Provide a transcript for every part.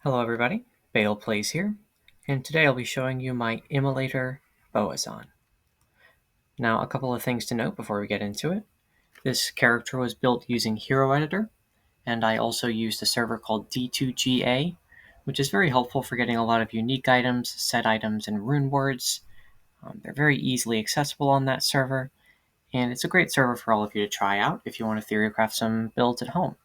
Hello everybody, Bale Plays here, and today I'll be showing you my Immolator Bowazon. Now, a couple of things to note before we get into it. This character was built using Hero Editor, and I also used a server called D2GA, which is very helpful for getting a lot of unique items, set items, and rune words. They're very easily accessible on that server, and it's a great server for all of you to try out if you want to theorycraft some builds at home.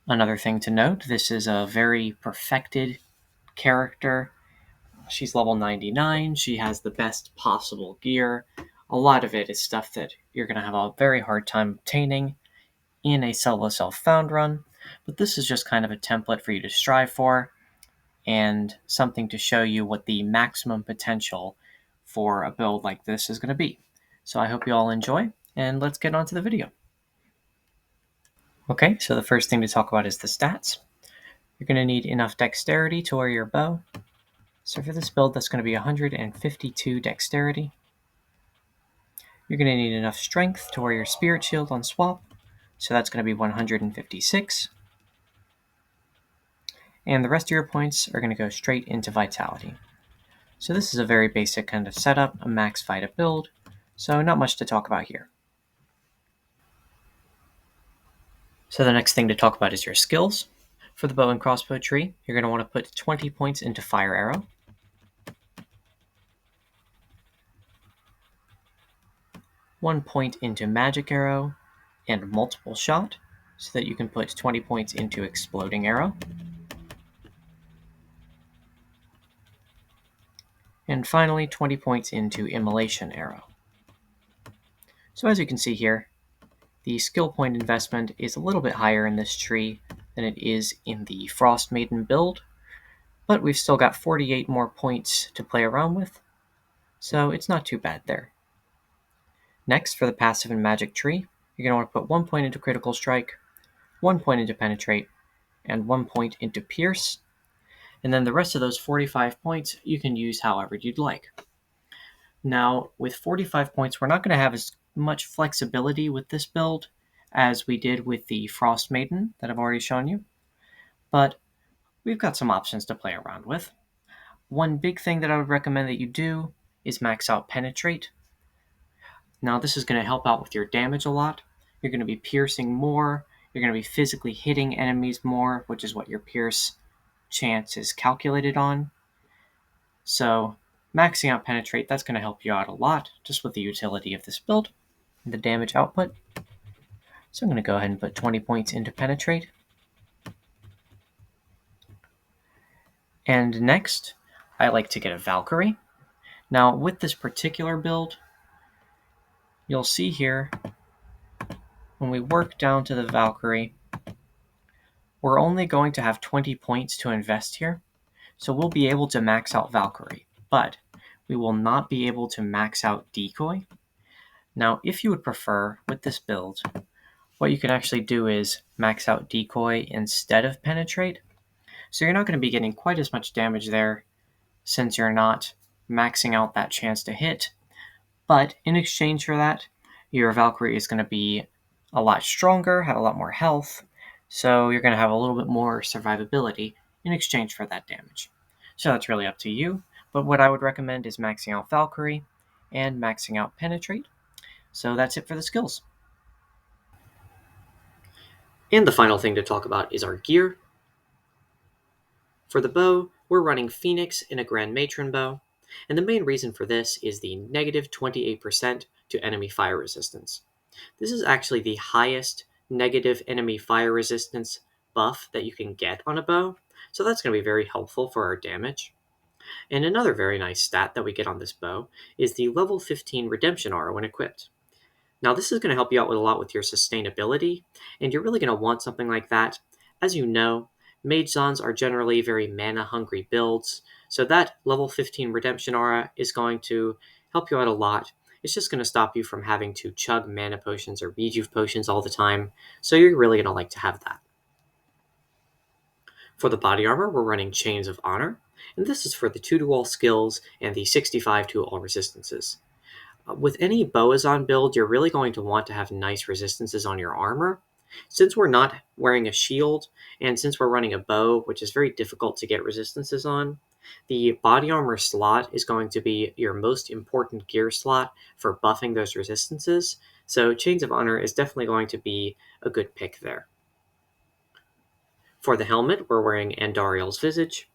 Another thing to note, this is a very perfected character. She's level 99. She has the best possible gear. A lot of it is stuff that you're going to have a very hard time obtaining in a solo self-found run, but this is just kind of a template for you to strive for and something to show you what the maximum potential for a build like this is going to be. So I hope you all enjoy, and let's get on to the video. Okay, so the first thing to talk about is the stats. You're going to need enough dexterity to wear your bow. So for this build, that's going to be 152 dexterity. You're going to need enough strength to wear your spirit shield on swap. So that's going to be 156. And the rest of your points are going to go straight into vitality. So this is a very basic kind of setup, a max Vita build. So not much to talk about here. So the next thing to talk about is your skills. For the bow and crossbow tree, you're going to want to put 20 points into Fire Arrow, 1 point into Magic Arrow, and Multiple Shot, so that you can put 20 points into Exploding Arrow. And finally, 20 points into Immolation Arrow. So as you can see here, the skill point investment is a little bit higher in this tree than it is in the Frost Maiden build, but we've still got 48 more points to play around with, so it's not too bad there. Next, for the passive and magic tree, you're going to want to put 1 point into Critical Strike, 1 point into Penetrate, and 1 point into Pierce, and then the rest of those 45 points you can use however you'd like. Now, with 45 points, we're not going to have as much flexibility with this build as we did with the Frost Maiden that I've already shown you, but we've got some options to play around with. One big thing that I would recommend that you do is max out Penetrate. Now, this is going to help out with your damage a lot. You're going to be piercing more, you're going to be physically hitting enemies more, which is what your Pierce chance is calculated on. So maxing out Penetrate, that's going to help you out a lot, just with the utility of this build and the damage output. So I'm going to go ahead and put 20 points into Penetrate. And next, I like to get a Valkyrie. Now, with this particular build, you'll see here, when we work down to the Valkyrie, we're only going to have 20 points to invest here. So we'll be able to max out Valkyrie, but we will not be able to max out Decoy. Now, if you would prefer, with this build, what you can actually do is max out Decoy instead of Penetrate. So you're not going to be getting quite as much damage there since you're not maxing out that chance to hit. But in exchange for that, your Valkyrie is going to be a lot stronger, have a lot more health, so you're going to have a little bit more survivability in exchange for that damage. So that's really up to you, but what I would recommend is maxing out Valkyrie and maxing out Penetrate. So that's it for the skills. And the final thing to talk about is our gear. For the bow, we're running Phoenix in a Grand Matron bow, and the main reason for this is the negative 28% to enemy fire resistance. This is actually the highest negative enemy fire resistance buff that you can get on a bow, so that's going to be very helpful for our damage. And another very nice stat that we get on this bow is the level 15 Redemption Arrow when equipped. Now this is going to help you out with a lot with your sustainability, and you're really going to want something like that. As you know, Mage Zons are generally very mana-hungry builds, so that level 15 Redemption Aura is going to help you out a lot. It's just going to stop you from having to chug mana potions or rejuve potions all the time, so you're really going to like to have that. For the body armor, we're running Chains of Honor, and this is for the 2-to-all skills and the 65 to all resistances. With any Bowazon build, you're really going to want to have nice resistances on your armor, Since we're not wearing a shield, and since we're running a bow, which is very difficult to get resistances on, the body armor slot is going to be your most important gear slot for buffing those resistances, so Chains of Honor is definitely going to be a good pick there. For the helmet, we're wearing Andariel's Visage,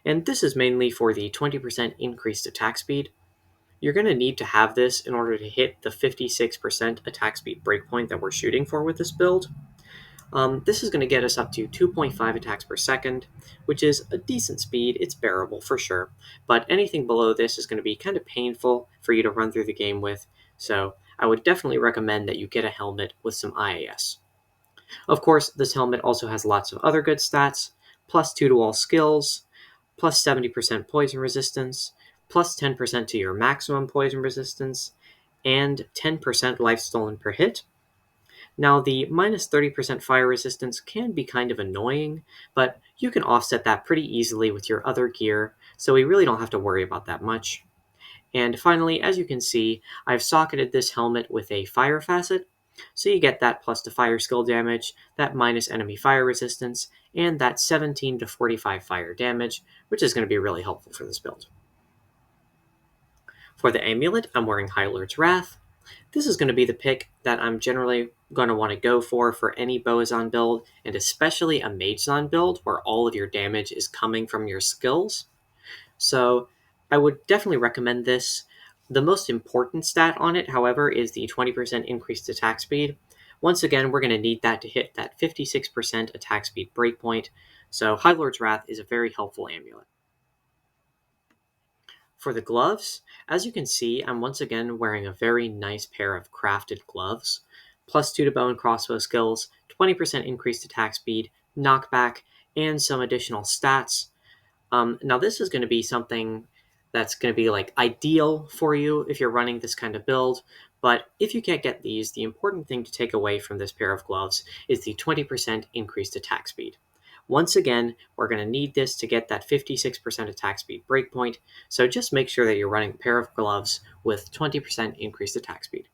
and this is mainly for the 20% increased attack speed. You're going to need to have this in order to hit the 56% attack speed breakpoint that we're shooting for with this build. This is going to get us up to 2.5 attacks per second, which is a decent speed. It's bearable for sure, but anything below this is going to be kind of painful for you to run through the game with, so I would definitely recommend that you get a helmet with some IAS. Of course, this helmet also has lots of other good stats, plus 2 to all skills, plus 70% poison resistance, plus 10% to your maximum poison resistance, and 10% life stolen per hit. Now, the minus 30% fire resistance can be kind of annoying, but you can offset that pretty easily with your other gear, so we really don't have to worry about that much. And finally, as you can see, I've socketed this helmet with a fire facet, so you get that plus to fire skill damage, that minus enemy fire resistance, and that 17 to 45 fire damage, which is going to be really helpful for this build. For the amulet, I'm wearing High Lord's Wrath. This is going to be the pick that I'm generally going to want to go for any Bowazon build, and especially a Magezon build where all of your damage is coming from your skills. So I would definitely recommend this. The most important stat on it, however, is the 20% increased attack speed. Once again, we're going to need that to hit that 56% attack speed breakpoint, so High Lord's Wrath is a very helpful amulet. For the gloves, as you can see, I'm once again wearing a very nice pair of crafted gloves. Plus 2 to bow and crossbow skills, 20% increased attack speed, knockback, and some additional stats. Now, this is going to be something that's going to be like ideal for you if you're running this kind of build. But if you can't get these, the important thing to take away from this pair of gloves is the 20% increased attack speed. Once again, we're going to need this to get that 56% attack speed breakpoint, so just make sure that you're running a pair of gloves with 20% increased attack speed.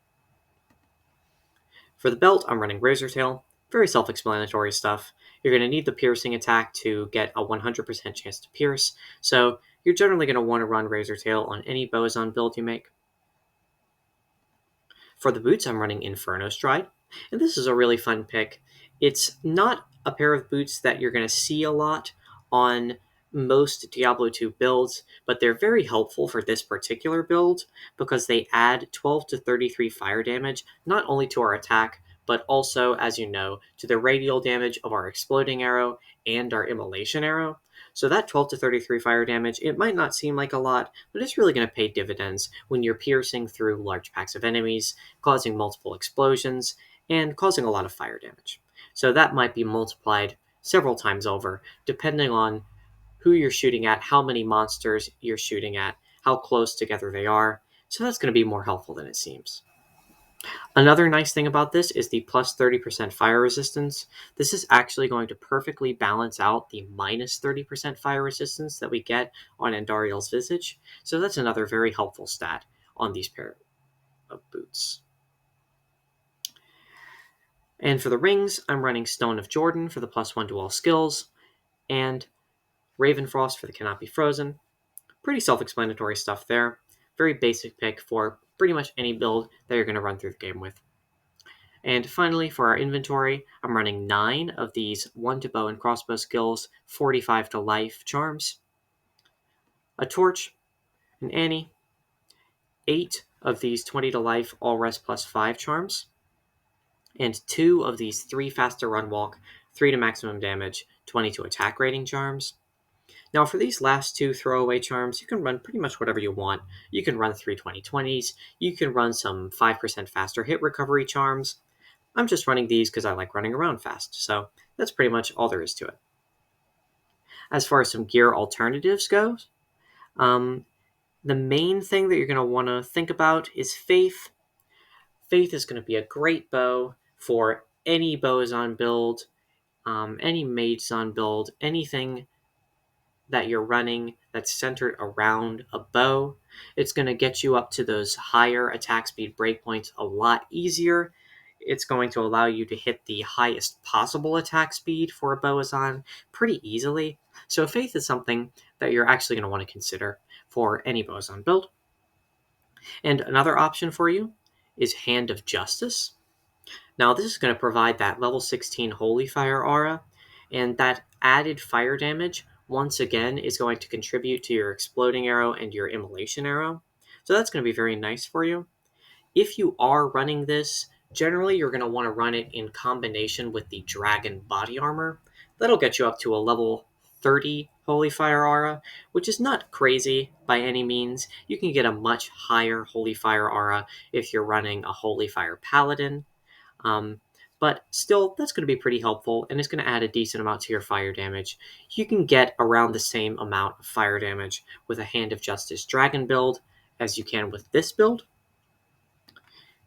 For the belt, I'm running Razortail. Very self-explanatory stuff. You're going to need the piercing attack to get a 100% chance to pierce, so you're generally going to want to run Razortail on any Bowazon build you make. For the boots, I'm running Inferno Stride, and this is a really fun pick. It's not a pair of boots that you're going to see a lot on most Diablo 2 builds, but they're very helpful for this particular build because they add 12 to 33 fire damage, not only to our attack, but also, as you know, to the radial damage of our Exploding Arrow and our Immolation Arrow. So that 12 to 33 fire damage, it might not seem like a lot, but it's really going to pay dividends when you're piercing through large packs of enemies, causing multiple explosions, and causing a lot of fire damage. So that might be multiplied several times over, depending on who you're shooting at, how many monsters you're shooting at, how close together they are. So that's going to be more helpful than it seems. Another nice thing about this is the plus 30% fire resistance. This is actually going to perfectly balance out the minus 30% fire resistance that we get on Andariel's Visage. So that's another very helpful stat on these pair of boots. And for the rings, I'm running Stone of Jordan for the plus 1 to all skills, and Ravenfrost for the Cannot Be Frozen. Pretty self-explanatory stuff there. Very basic pick for pretty much any build that you're going to run through the game with. And finally, for our inventory, I'm running 9 of these 1 to bow and crossbow skills, 45 to life charms, a torch, an Annie, 8 of these 20 to life all rest plus 5 charms, and 2 of these 3 faster run walk, 3 to maximum damage, 20 to attack rating charms. Now, for these last 2 throwaway charms, you can run pretty much whatever you want. You can run 3 20/20s, you can run some 5% faster hit recovery charms. I'm just running these because I like running around fast, so that's pretty much all there is to it. As far as some gear alternatives goes, the main thing that you're going to want to think about is Faith. Faith is going to be a great bow for any Bowazon build, any Magezon build, anything that you're running that's centered around a bow. It's going to get you up to those higher attack speed breakpoints a lot easier. it's going to allow you to hit the highest possible attack speed for a Bowazon pretty easily. So Faith is something that you're actually going to want to consider for any Bowazon build. And another option for you is Hand of Justice. Now this is going to provide that level 16 Holy Fire aura, and that added fire damage once again is going to contribute to your Exploding Arrow and your Immolation Arrow. So that's going to be very nice for you. If you are running this, generally you're going to want to run it in combination with the Dragon Body Armor. That'll get you up to a level 30 Holy Fire aura, which is not crazy by any means. You can get a much higher Holy Fire aura if you're running a Holy Fire Paladin. But still, that's going to be pretty helpful, and it's going to add a decent amount to your fire damage. You can get around the same amount of fire damage with a Hand of Justice Dragon build as you can with this build.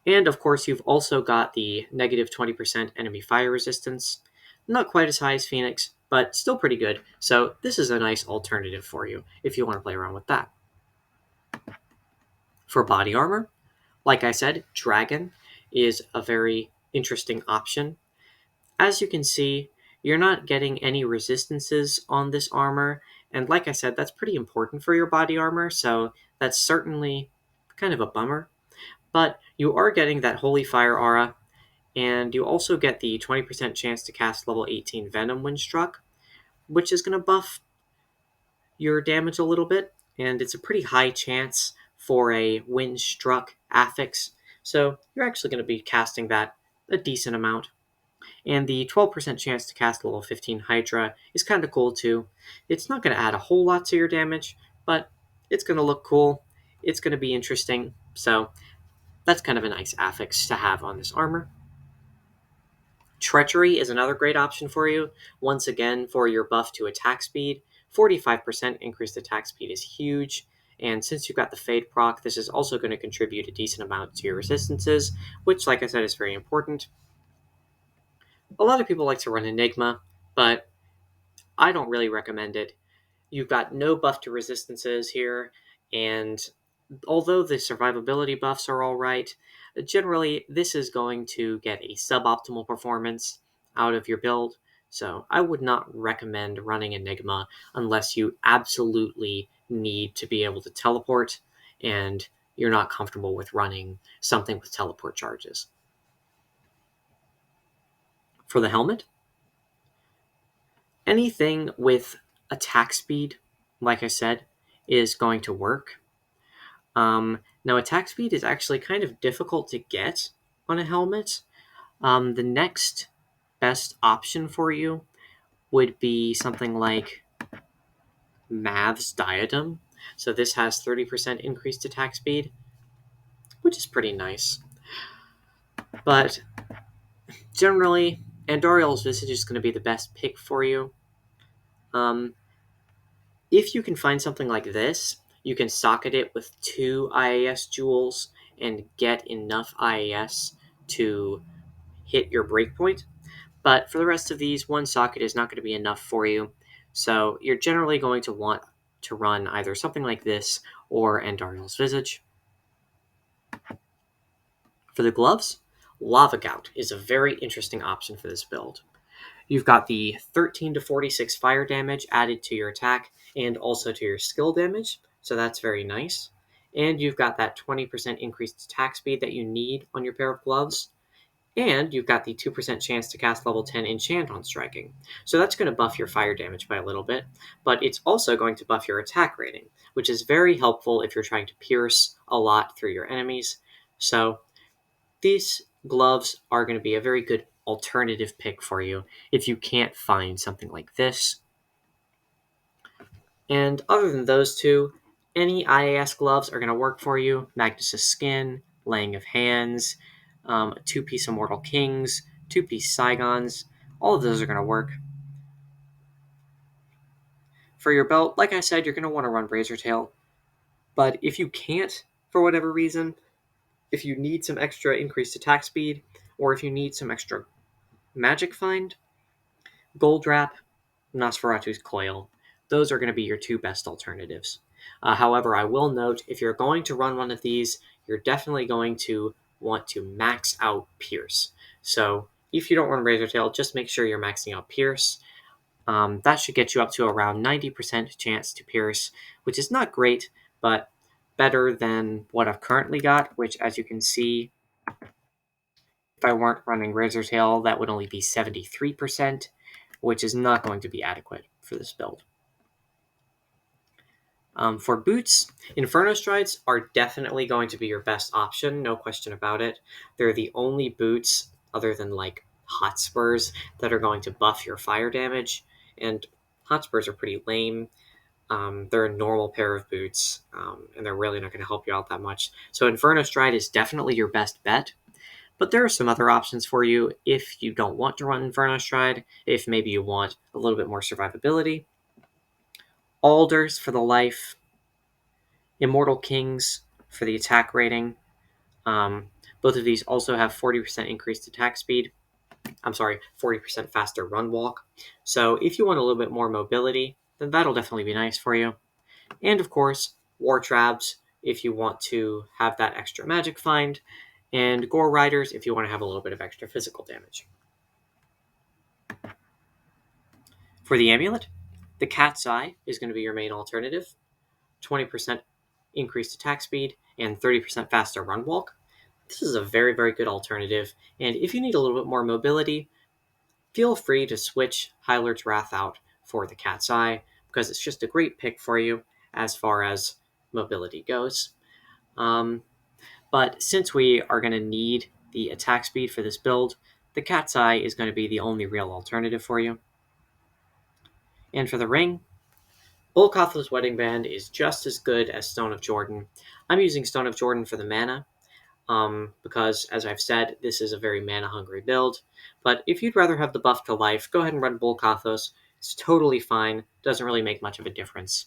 And of course, you've also got the negative 20% enemy fire resistance. Not quite as high as Phoenix, but still pretty good. So this is a nice alternative for you if you want to play around with that. For body armor, like I said, Dragon is a very interesting option. As you can see, you're not getting any resistances on this armor, and like I said, that's pretty important for your body armor, so that's certainly kind of a bummer. But you are getting that Holy Fire aura, and you also get the 20% chance to cast level 18 Venom when struck, which is going to buff your damage a little bit, and it's a pretty high chance for a when struck affix, so you're actually going to be casting that a decent amount. And the 12% chance to cast level 15 Hydra is kind of cool too. It's not going to add a whole lot to your damage, but it's going to look cool. It's going to be interesting, so that's kind of a nice affix to have on this armor. Treachery is another great option for you. Once again, for your buff to attack speed, 45% increased attack speed is huge. And since you've got the Fade proc, this is also going to contribute a decent amount to your resistances, which, like I said, is very important. A lot of people like to run Enigma, but I don't really recommend it. You've got no buff to resistances here, and although the survivability buffs are alright, generally this is going to get a suboptimal performance out of your build, so I would not recommend running Enigma unless you absolutely need to be able to teleport, and you're not comfortable with running something with teleport charges. For the helmet, anything with attack speed, like I said, is going to work. Now, attack speed is actually kind of difficult to get on a helmet. The next best option for you would be something like Mav's Diadem. So this has 30% increased attack speed, which is pretty nice. But generally, Andoriel's Visage is going to be the best pick for you. If you can find something like this, you can socket it with 2 IAS jewels and get enough IAS to hit your breakpoint. But for the rest of these, 1 socket is not going to be enough for you. So you're generally going to want to run either something like this or Andariel's Visage. For the gloves, Lava Gout is a very interesting option for this build. You've got the 13 to 46 fire damage added to your attack and also to your skill damage, so that's very nice. And you've got that 20% increased attack speed that you need on your pair of gloves. And you've got the 2% chance to cast level 10 enchant on striking. So that's going to buff your fire damage by a little bit, but it's also going to buff your attack rating, which is very helpful if you're trying to pierce a lot through your enemies. So these gloves are going to be a very good alternative pick for you if you can't find something like this. And other than those two, any IAS gloves are going to work for you. Magnus' Skin, Laying of Hands, 2-piece Immortal Kings, 2-piece Saigons, all of those are going to work. For your belt, like I said, you're going to want to run Razortail. But if you can't, for whatever reason, if you need some extra increased attack speed, or if you need some extra magic find, Goldrap, Nosferatu's Coil, those are going to be your 2 best alternatives. However, I will note, if you're going to run one of these, you're definitely going to want to max out Pierce. So if you don't run Razortail, just make sure you're maxing out Pierce. That should get you up to around 90% chance to Pierce, which is not great, but better than what I've currently got, which, as you can see, if I weren't running Razortail, that would only be 73%, which is not going to be adequate for this build. For boots, Inferno Strides are definitely going to be your best option, no question about it. They're the only boots, other than like Hotspurs, that are going to buff your fire damage, and Hotspurs are pretty lame. They're a normal pair of boots, and they're really not going to help you out that much. So Inferno Stride is definitely your best bet. But there are some other options for you if you don't want to run Inferno Stride, if maybe you want a little bit more survivability. Alders for the life, Immortal Kings for the attack rating. Both of these also have 40% increased attack speed. 40% faster run walk. So if you want a little bit more mobility, then that'll definitely be nice for you. And of course, War Traps if you want to have that extra magic find, and Gore Riders if you want to have a little bit of extra physical damage. For the amulet, the Cat's Eye is going to be your main alternative. 20% increased attack speed and 30% faster run walk. This is a very, very good alternative, and if you need a little bit more mobility, feel free to switch Hylar's Wrath out for the Cat's Eye, because it's just a great pick for you as far as mobility goes. But since we are going to need the attack speed for this build, the Cat's Eye is going to be the only real alternative for you. And for the ring, Bolkotha's Wedding Band is just as good as Stone of Jordan. I'm using Stone of Jordan for the mana, because, as I've said, this is a very mana-hungry build. But if you'd rather have the buff to life, go ahead and run Bolkothos. It's totally fine. Doesn't really make much of a difference.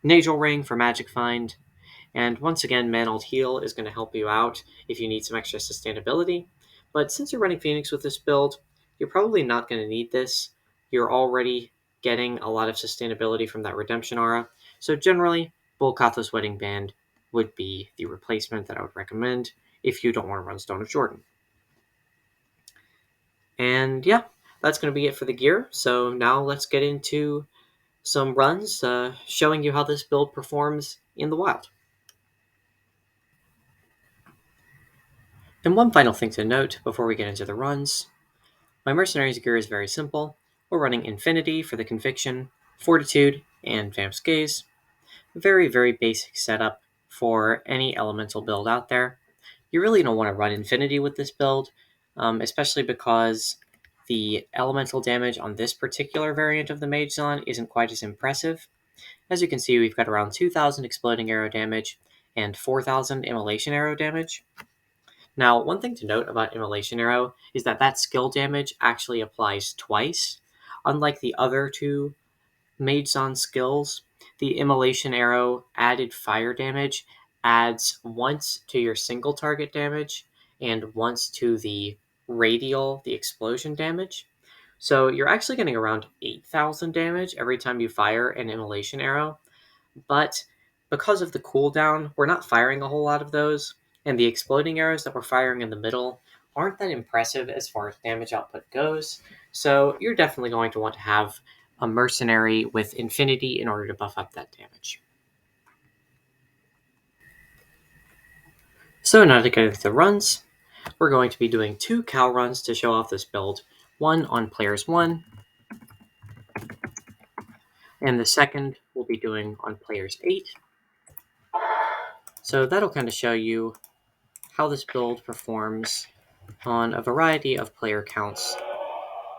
Nagel Ring for Magic Find. And once again, Mantled Heal is going to help you out if you need some extra sustainability. But since you're running Phoenix with this build, you're probably not going to need this. You're already getting a lot of sustainability from that Redemption Aura. So generally, Bolkotha's Wedding Band would be the replacement that I would recommend if you don't want to run Stone of Jordan. And yeah, that's going to be it for the gear. So now let's get into some runs showing you how this build performs in the wild. And one final thing to note before we get into the runs, my Mercenary's gear is very simple. We're running Infinity for the Conviction, Fortitude, and Vamp's Gaze. Very, very basic setup for any elemental build out there. You really don't want to run Infinity with this build, especially because the elemental damage on this particular variant of the Mage Zon isn't quite as impressive. As you can see, we've got around 2,000 Exploding Arrow damage and 4,000 Immolation Arrow damage. Now, one thing to note about Immolation Arrow is that skill damage actually applies twice. Unlike the other two Mage Zon skills, the Immolation Arrow added fire damage adds once to your single target damage and once to the radial, the explosion damage. So you're actually getting around 8,000 damage every time you fire an Immolation Arrow. But because of the cooldown, we're not firing a whole lot of those, and the exploding arrows that we're firing in the middle aren't that impressive as far as damage output goes. So you're definitely going to want to have a Mercenary with Infinity in order to buff up that damage. So now to get into the runs, we're going to be doing 2 cow runs to show off this build. One on players 1, and the second we'll be doing on players 8. So that'll kind of show you how this build performs on a variety of player counts,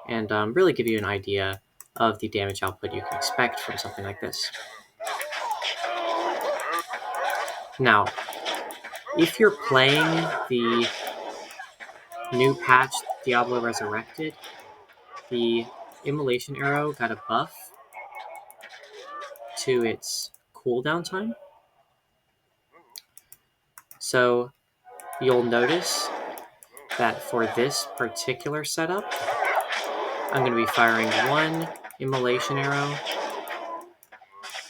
and really give you an idea of the damage output you can expect from something like this. Now, if you're playing the new patch Diablo Resurrected, the Immolation Arrow got a buff to its cooldown time. So you'll notice that for this particular setup, I'm going to be firing 1 Immolation Arrow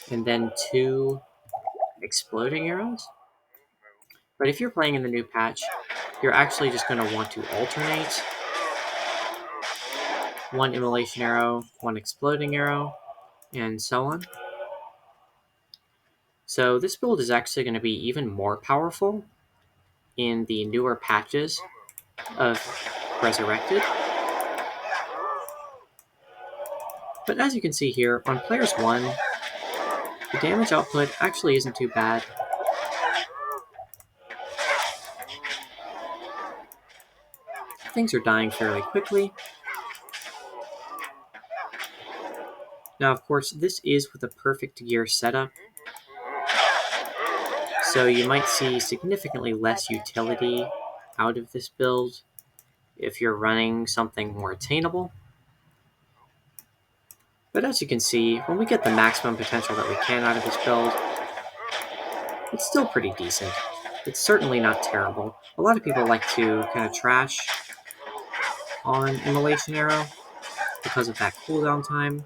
and then 2 exploding arrows. But if you're playing in the new patch, you're actually just going to want to alternate one Immolation Arrow, one Exploding Arrow, and so on. So this build is actually going to be even more powerful in the newer patches of Resurrected. But as you can see here, on Players 1, the damage output actually isn't too bad. Things are dying fairly quickly. Now, of course, this is with a perfect gear setup, so you might see significantly less utility out of this build if you're running something more attainable. But as you can see, when we get the maximum potential that we can out of this build, it's still pretty decent. It's certainly not terrible. A lot of people like to kind of trash on Immolation Arrow because of that cooldown time,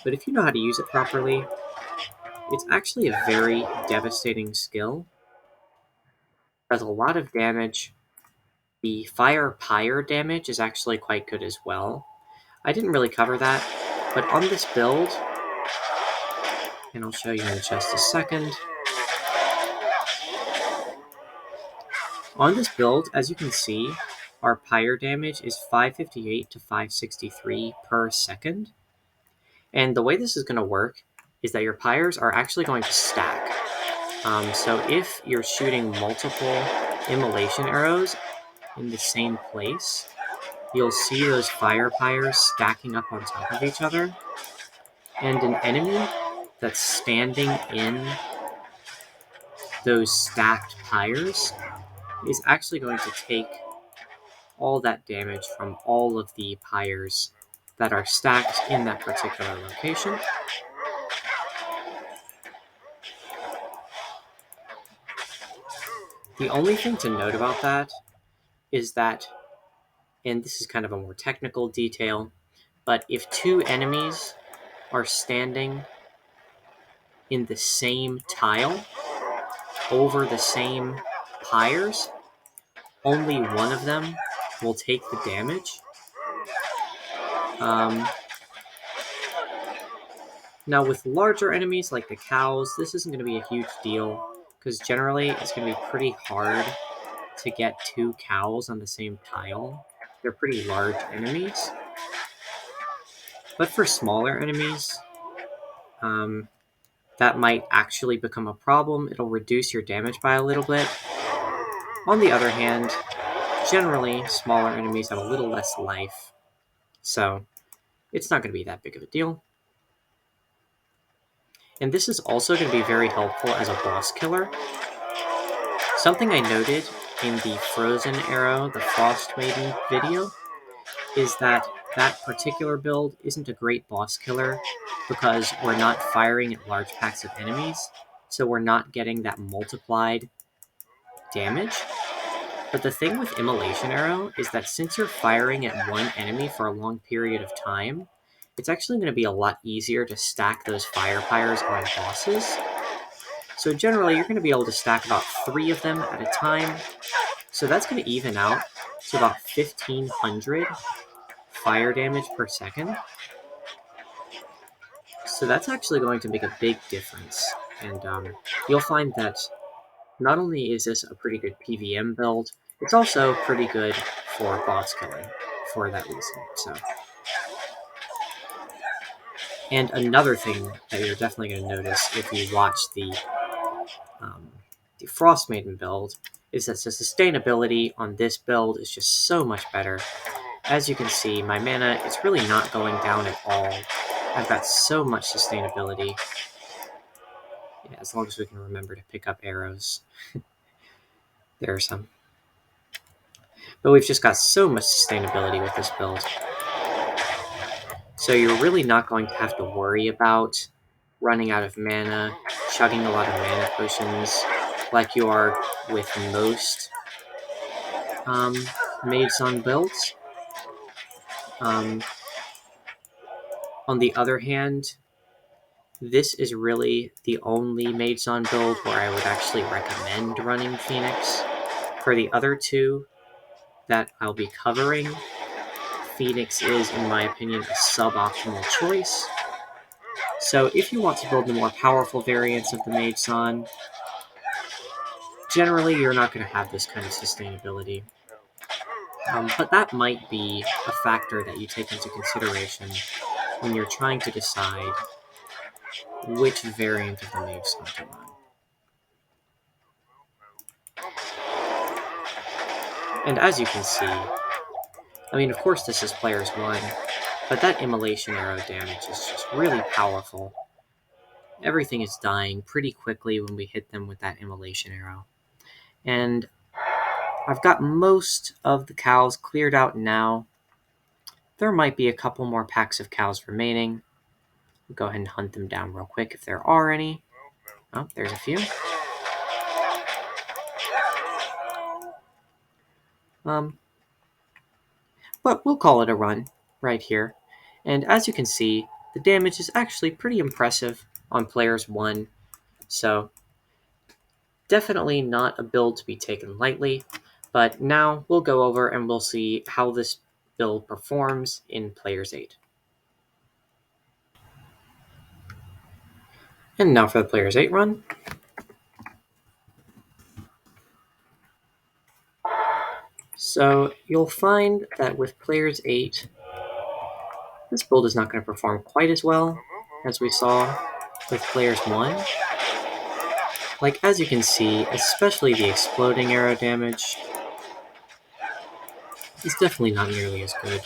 but if you know how to use it properly, it's actually a very devastating skill. It does a lot of damage. The Fire Pyre damage is actually quite good as well. I didn't really cover that, but on this build, and I'll show you in just a second. On this build, as you can see, our Pyre damage is 558 to 563 per second. And the way this is going to work is that your Pyres are actually going to stack. So if you're shooting multiple Immolation Arrows in the same place, you'll see those Fire Pyres stacking up on top of each other. And an enemy that's standing in those stacked Pyres is actually going to take all that damage from all of the pyres that are stacked in that particular location. The only thing to note about that is that, and this is kind of a more technical detail, but if two enemies are standing in the same tile over the same pyres, only one of them will take the damage. Now with larger enemies like the cows, this isn't going to be a huge deal, because generally it's going to be pretty hard to get two cows on the same tile. They're pretty large enemies. But for smaller enemies, that might actually become a problem. It'll reduce your damage by a little bit. On the other hand, generally smaller enemies have a little less life, so it's not going to be that big of a deal. And this is also going to be very helpful as a boss killer. Something I noted in the Frozen Arrow, the Frost Maiden video, is that that particular build isn't a great boss killer because we're not firing at large packs of enemies, so we're not getting that multiplied damage. But the thing with Immolation Arrow is that since you're firing at one enemy for a long period of time, it's actually going to be a lot easier to stack those fire pyres on bosses. So generally, you're going to be able to stack about 3 of them at a time. So that's going to even out to about 1,500 fire damage per second. So that's actually going to make a big difference. And you'll find that not only is this a pretty good PVM build, it's also pretty good for boss killing for that reason. So, and another thing that you're definitely going to notice if you watch the Frost Maiden build is that the sustainability on this build is just so much better. As you can see, my mana is really not going down at all. I've got so much sustainability. Yeah, as long as we can remember to pick up arrows. There are some. But we've just got so much sustainability with this build. So you're really not going to have to worry about running out of mana, chugging a lot of mana potions, like you are with most Maids on builds. On the other hand, this is really the only Maids on build where I would actually recommend running Phoenix. For the other two that I'll be covering, Phoenix is, in my opinion, a suboptimal choice. So if you want to build the more powerful variants of the Mage-San, generally you're not going to have this kind of sustainability. But that might be a factor that you take into consideration when you're trying to decide which variant of the Mage-San to run. And as you can see, I mean, of course this is player's 1, but that Immolation Arrow damage is just really powerful. Everything is dying pretty quickly when we hit them with that Immolation Arrow. And I've got most of the cows cleared out now. There might be a couple more packs of cows remaining. We'll go ahead and hunt them down real quick if there are any. Oh, there's a few. But we'll call it a run right here. And as you can see, the damage is actually pretty impressive on players 1. So definitely not a build to be taken lightly. But now we'll go over and we'll see how this build performs in players 8. And now for the players 8 run. So you'll find that with players 8, this build is not going to perform quite as well as we saw with players 1. Like, as you can see, especially the exploding arrow damage is definitely not nearly as good.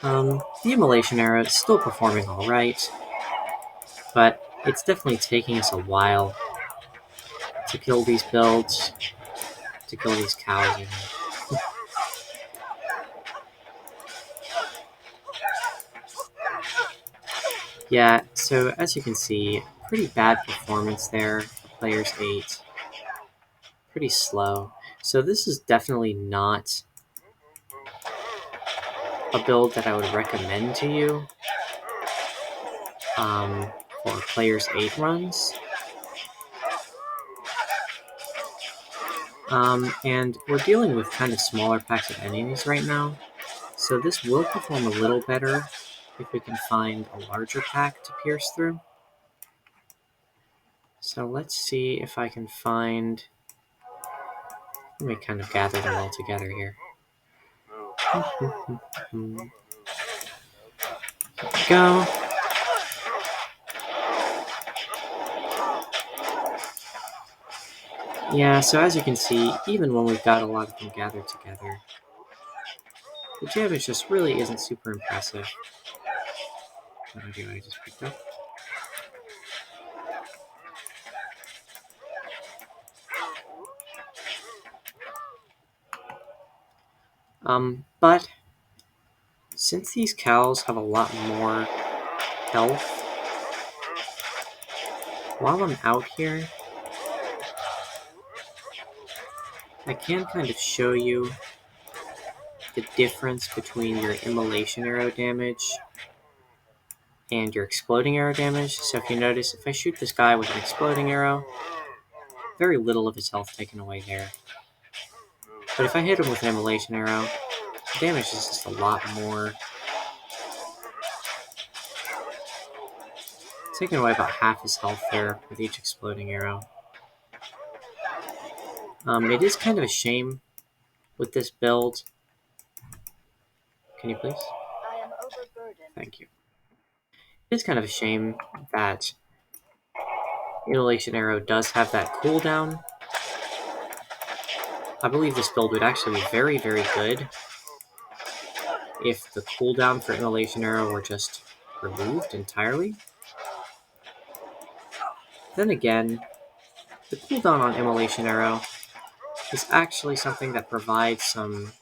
The Immolation Arrow is still performing alright, but it's definitely taking us a while to kill these builds, to kill these cows even. Yeah, so as you can see, pretty bad performance there, players 8. Pretty slow. So this is definitely not a build that I would recommend to you for players 8 runs. And we're dealing with kind of smaller packs of enemies right now, so this will perform a little better if we can find a larger pack to pierce through. So let's see if I can find... Let me kind of gather them all together here. Here we go. Yeah, so as you can see, even when we've got a lot of them gathered together, the damage just really isn't super impressive. What idea I just picked up? But since these cows have a lot more health, while I'm out here, I can kind of show you the difference between your Immolation Arrow damage and your Exploding Arrow damage. So if you notice, if I shoot this guy with an Exploding Arrow, very little of his health taken away there. But if I hit him with an Immolation Arrow, the damage is just a lot more. Taking away about half his health there with each Exploding Arrow. It is kind of a shame with this build. Can you please? I am overburdened. Thank you. It is kind of a shame that Immolation Arrow does have that cooldown. I believe this build would actually be very, very good if the cooldown for Immolation Arrow were just removed entirely. Then again, the cooldown on Immolation Arrow is actually something that provides some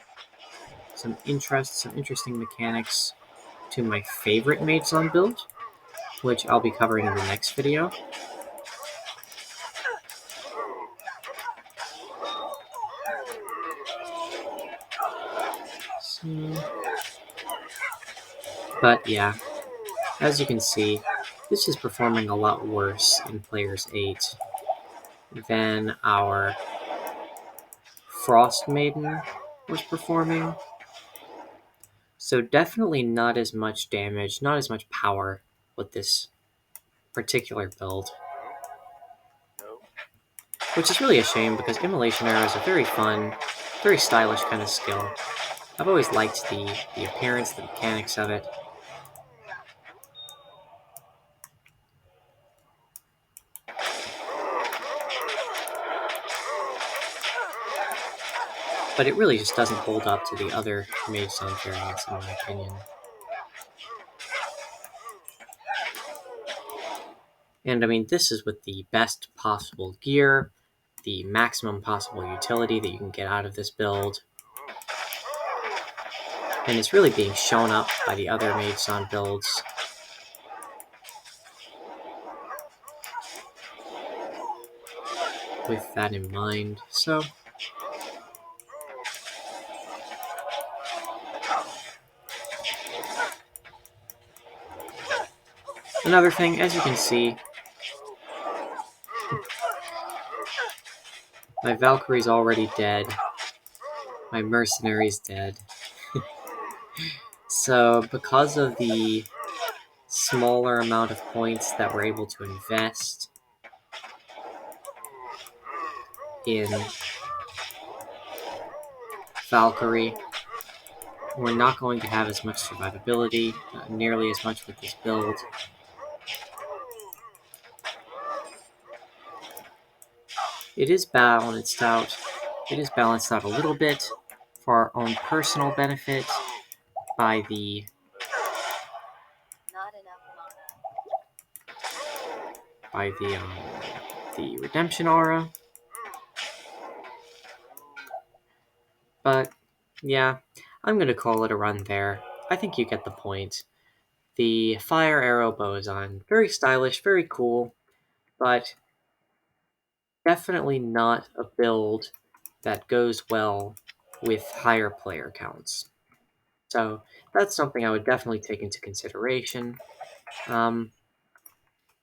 interesting mechanics to my favorite Mage-San build, which I'll be covering in the next video. But yeah, as you can see, this is performing a lot worse in players 8 than our Frost Maiden was performing. So definitely not as much damage, not as much power with this particular build. Which is really a shame because Immolation Arrow is a very fun, very stylish kind of skill. I've always liked the appearance, the mechanics of it. But it really just doesn't hold up to the other Mage Zone variants, in my opinion. And I mean, this is with the best possible gear, the maximum possible utility that you can get out of this build. And it's really being shown up by the other Mage Zone builds. With that in mind, so another thing, as you can see, my Valkyrie's already dead. My Mercenary's dead. So because of the smaller amount of points that we're able to invest in Valkyrie, we're not going to have as much survivability, not nearly as much with this build. It is balanced out. It is balanced out a little bit for our own personal benefit by the Not enough mana. by the Redemption Aura. But yeah, I'm gonna call it a run there. I think you get the point. The Fire Arrow Bowazon, very stylish, very cool, but definitely not a build that goes well with higher player counts. So that's something I would definitely take into consideration.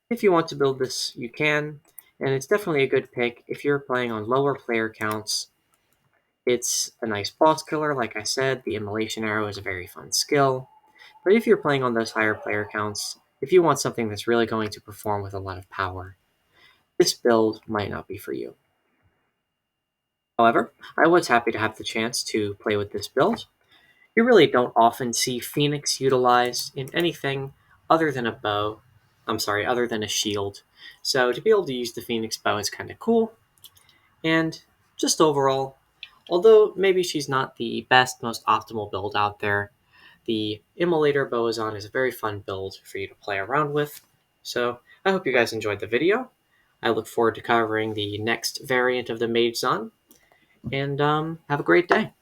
If you want to build this, you can, and it's definitely a good pick if you're playing on lower player counts. It's a nice boss killer, like I said. The Immolation Arrow is a very fun skill. But if you're playing on those higher player counts, if you want something that's really going to perform with a lot of power, this build might not be for you. However, I was happy to have the chance to play with this build. You really don't often see Phoenix utilized in anything other than a bow. Other than a shield. So to be able to use the Phoenix bow is kind of cool. And just overall, although maybe she's not the best, most optimal build out there, the Immolator Bowazon is a very fun build for you to play around with. So I hope you guys enjoyed the video. I look forward to covering the next variant of the Mage Zone. And have a great day.